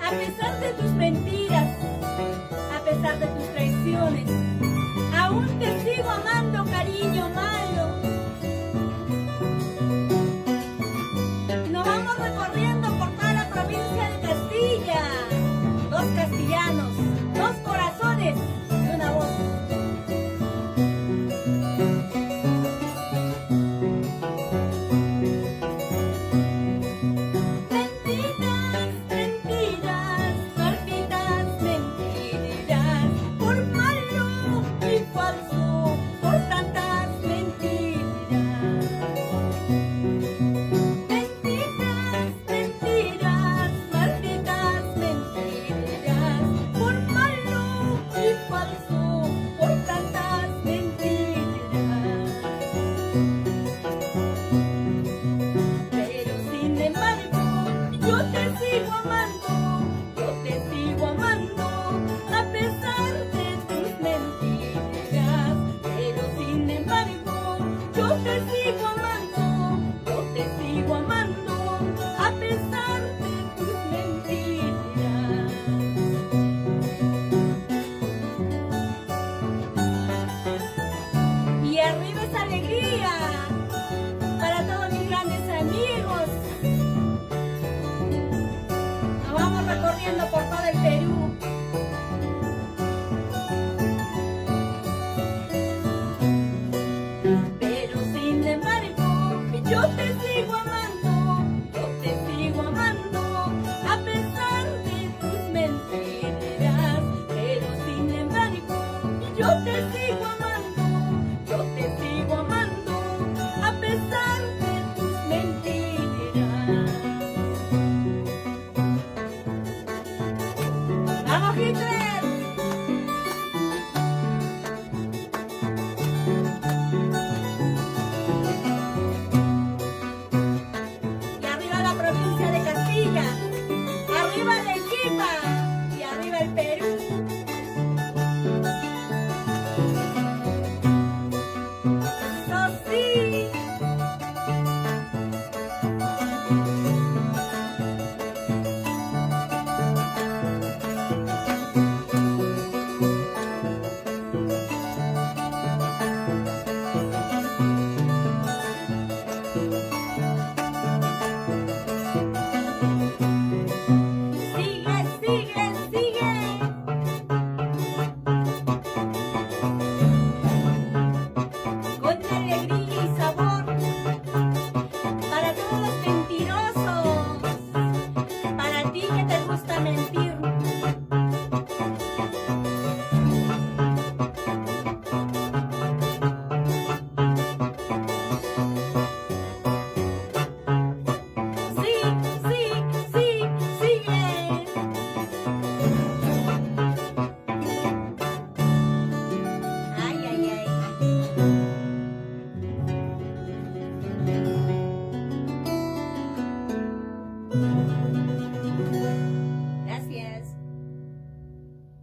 A pesar de tus mentiras, a pesar de tus traiciones, aún te sigo amando, cariño malo. Nos vamos recorriendo por toda la provincia de Castilla, dos castellanos, dos corazones y una voz. Para todos mis grandes amigos, nos vamos recorriendo por todo el Perú. Pero sin embargo, yo te sigo amando, a pesar de tus mentiras. Pero sin embargo, yo te sigo amando. ¡Vamos, Hitler!